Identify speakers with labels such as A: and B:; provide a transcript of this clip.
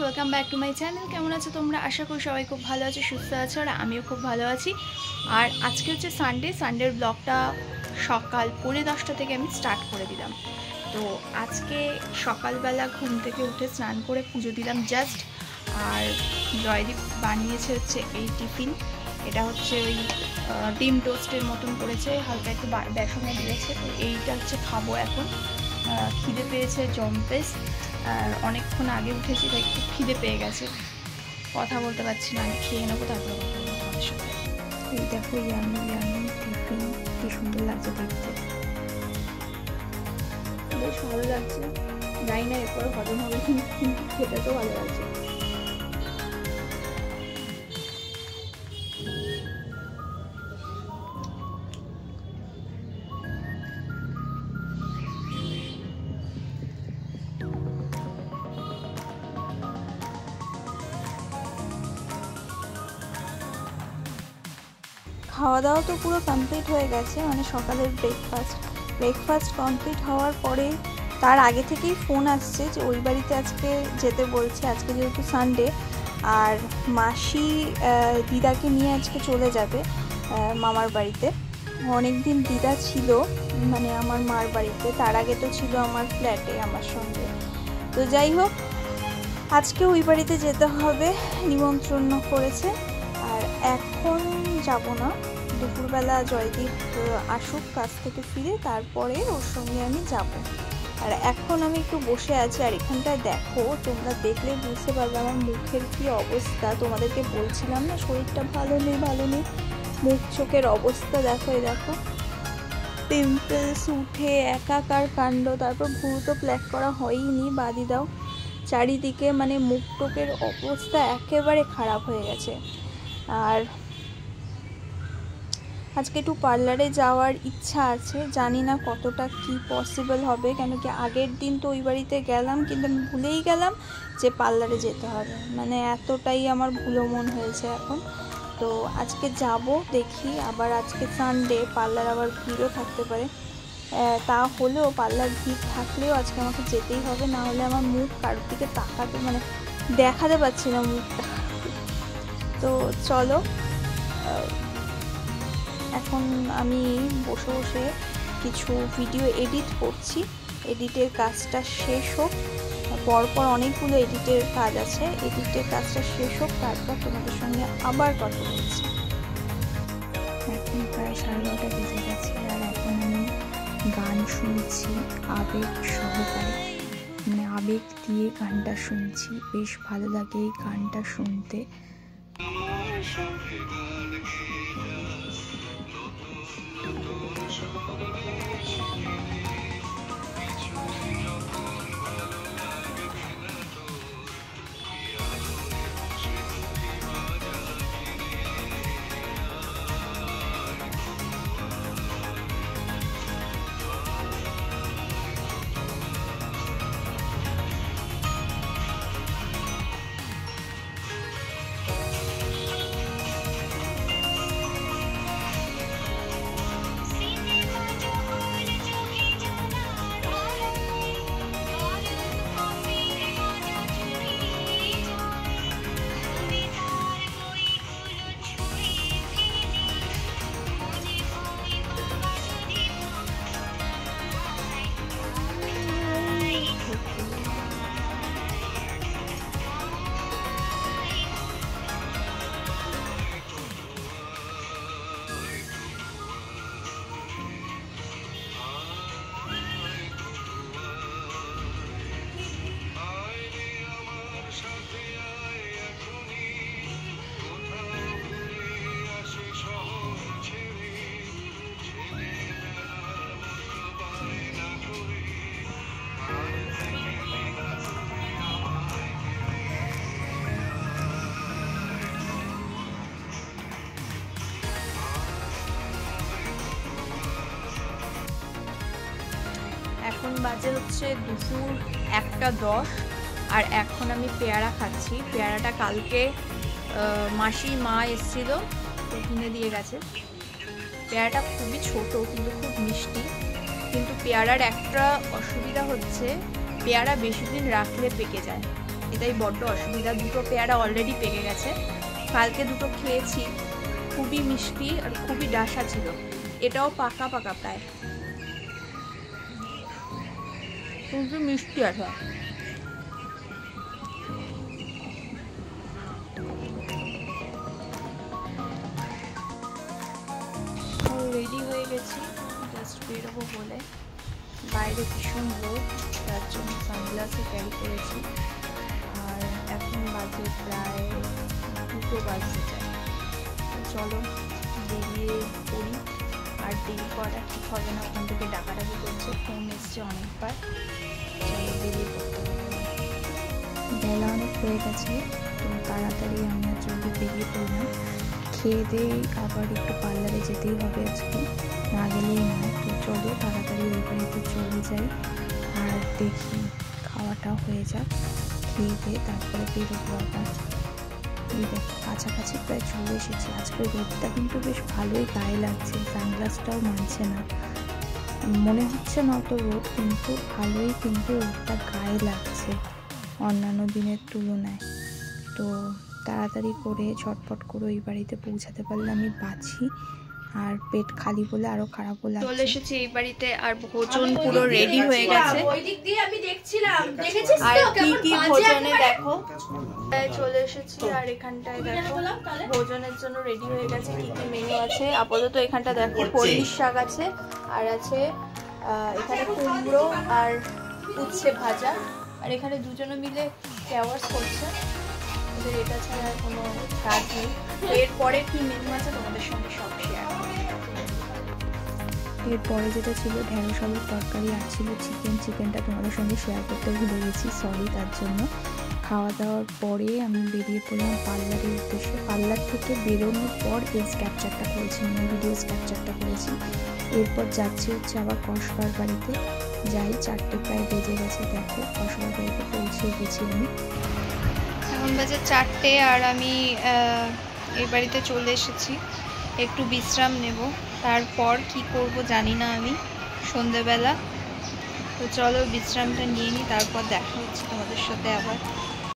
A: Welcome back to my channel. কেমন আছো তোমরা? আশা করি সবাই খুব ভালো আছো, সুস্থ আছো, আর আমিও খুব ভালো আছি। আর আজকে হচ্ছে সানডের ব্লগটা সকাল 10:30 থেকে আমি স্টার্ট করে দিলাম। তো আজকে সকালবেলা ঘুম থেকে উঠে স্নান করে পুজো দিলাম জাস্ট। আর জয়দীপ বানিয়েছে হচ্ছে এই টিফিন। এটা হচ্ছে ওই ডিম টোস্টের মতন করেছে, হালকা একটু বেসনে দিয়েছে। তো এইটা হচ্ছে খাবো এখন। খিদে পেয়েছে জম্পেস, আর অনেকক্ষণ আগে উঠেছি, তাই খুব খিদে পেয়ে গেছে, কথা বলতে পারছি না। আমি খেয়ে নেবো, তারপরে কথা বলবো তোমাদের সাথে। এই দেখো ইয়ামি টিফিন, কি সুন্দর লাগছে দেখতে, বেশ ভালো লাগছে। জানি না এরপরে হজম হবে কিন্তু খেতে তো ভালো লাগছে। খাওয়া দাওয়া তো পুরো কমপ্লিট হয়ে গেছে, মানে সকালের ব্রেকফাস্ট কমপ্লিট হওয়ার পরে তার আগে থেকেই ফোন আসছে যে ওই বাড়িতে আজকে যেতে বলছে, আজকে যেহেতু সানডে। আর মাসি দিদাকে নিয়ে আজকে চলে যাবে মামার বাড়িতে। অনেক দিন দিদা ছিল মানে আমার মার বাড়িতে, তার আগে তো ছিল আমার ফ্ল্যাটে আমার সঙ্গে। তো যাই হোক, আজকে ওই বাড়িতে যেতে হবে, নিমন্ত্রণ করেছে। আর এখন যাব না, দুপুরবেলা জয়দীপ আসুক কাজ থেকে ফিরে, তারপরে ওর সঙ্গে আমি যাব। আর এখন আমি একটু বসে আছি, আর এখানটায় দেখো, তোমরা দেখলে বুঝতে পারবে আমার মুখের কি অবস্থা। তোমাদেরকে বলছিলাম না শরীরটা ভালো নেই, মুখ চোখের অবস্থা দেখো। এই দেখো, পিম্পলস উঠে একাকার কাণ্ড। তারপর ভুরু তো প্ল্যাক করা হয়নি, বাদি দাও। চারিদিকে মানে মুখ টোকের অবস্থা একেবারে খারাপ হয়ে গেছে। আর আজকে একটু পার্লারে যাওয়ার ইচ্ছা আছে, জানি না কতটা কি পসিবল হবে, কেন কি আগের দিন তো ওই বাড়িতে গেলাম কিন্তু আমি ভুলেই গেলাম যে পার্লারে যেতে হবে। মানে এতটাই আমার ভুলো মন হয়েছে এখন। তো আজকে যাব, দেখি। আবার আজকে সানডে, পার্লার আবার ভিড়ও থাকতে পারে। তা হলেও পার্লার ভিড় থাকলেও আজকে আমাকে যেতেই হবে, না হলে আমার মুখ কারোর দিকে তাকাতে মানে দেখাতে পারছি না মুখটা। তো চলো, এখন আমি বসে বসে কিছু ভিডিও এডিট করছি। এডিটের কাজটা শেষ হোক, পরপর অনেকগুলো এডিটের কাজ আছে, এডিটের কাজটা শেষ হোক, তারপর তোমাদের সঙ্গে আবার কথা বলছি। এখন প্রায় 11:30 বেজে গেছে, আর এখন আমি গান শুনছি আবেগ সহকারে, মানে আবেগ দিয়ে গানটা শুনছি। বেশ ভালো লাগে এই গানটা শুনতে। এখন বাজে হচ্ছে দুপুর 1:10, আর এখন আমি পেয়ারা খাচ্ছি। পেয়ারাটা কালকে মা এসেছিল, তো কিনে দিয়ে গেছে। পেয়ারাটা খুবই ছোট কিন্তু খুব মিষ্টি। কিন্তু পেয়ারার একটা অসুবিধা হচ্ছে, পেয়ারা বেশি দিন রাখলে পেকে যায়। এটাই বড্ড অসুবিধা। দুটো পেয়ারা অলরেডি পেকে গেছে, কালকে দুটো খেয়েছি, খুবই মিষ্টি আর খুবই ডাসা ছিল। এটাও পাকা পাকা প্রায়, খুবই মিষ্টি আছে। রেডি হয়ে গেছি, জাস্ট বেরোবো বলে। বাইরে ভীষণ রোদ, তার জন্য সানগ্লাসও ক্যারি করেছি। আর এখন বাজে প্রায় 2টো বাজতে চাই। চলো বেরিয়ে পড়ি, আর দেরি করা ঠিক হবে না। ওখান থেকে ডাকাডাকি করছে, ফোন এসছে অনেকবার। চলো বেরিয়ে পড়তে হবে। বেলা অনেক হয়ে গেছে, তো তাড়াতাড়ি আমরা জলদি বেরিয়ে পড়লাম। খেয়ে দিয়ে আবার একটু পার্লারে যেতেই হবে আজকে, না গেলেই নয়। তো চলো তাড়াতাড়ি ওই বাড়িতে চলে যাই, আর দেখি খাওয়াটা হয়ে যাক, খেয়ে দিয়ে তারপরে বেরোবো আবার। এই দেখো কাছাকাছি প্রায় চলে এসেছি। আজকের রোদটা কিন্তু বেশ ভালোই গায়ে লাগছে, সানগ্লাসটাও মানছে না। মনে হচ্ছে না অত রোদ, কিন্তু ভালোই কিন্তু রোদটা গায়ে লাগছে অন্যান্য দিনের তুলনায়। তো তাড়াতাড়ি করে ঝটপট করে ওই বাড়িতে পৌঁছাতে পারলে আমি বাঁচি, আর পেট খালি বলে আরো খারাপ হলে। চলে এসেছি এই বাড়িতে, আর ভোজন পুরো রেডি হয়ে গেছে। আর কি কি ভোজনে দেখো, চলে এসেছি। আর এখানটায় দেখো ভোজনের জন্য রেডি হয়ে গেছে, কি কি মেনু আছে। আপাতত এখানটা দেখো কলমি শাক আছে, আর আছে এখানে কুমড়ো আর উচ্ছে ভাজা। আর এখানে দুজনে মিলে ফ্লাওয়ার্স করছে, ওদের এটা ছাড়া আর কোনো কাজ নেই। তো এরপরে কি মেনু আছে তোমাদের সঙ্গে সব শেয়ার করব। এরপরে যেটা ছিল ঢেঁড়স আলুর তরকারি, আর ছিল চিকেনটা তোমাদের সঙ্গে শেয়ার করতে ভুলে গেছি, সরি তার জন্য। খাওয়া দাওয়ার পরে আমি বেরিয়ে পড়লাম পার্লারের উদ্দেশ্যে। পার্লার থেকে বেরোনোর পর এই ক্যাপচারটা করেছি, মানে ভিডিও ক্যাপচারটা করেছি। এরপর যাচ্ছি হচ্ছে আবার কসবার বাড়িতে যাই। 4টে প্রায় বেজে গেছে, দেখো কসবার বাড়িতে পৌঁছে গেছি আমি। এখন বাজে 4টে, আর আমি এই বাড়িতে চলে এসেছি। একটু বিশ্রাম নেব, তারপর কি করব জানি না আমি, সন্ধেবেলা। তো চলো বিশ্রামটা নিয়ে নিই, তারপর দেখা হচ্ছে তোমাদের সাথে আবার।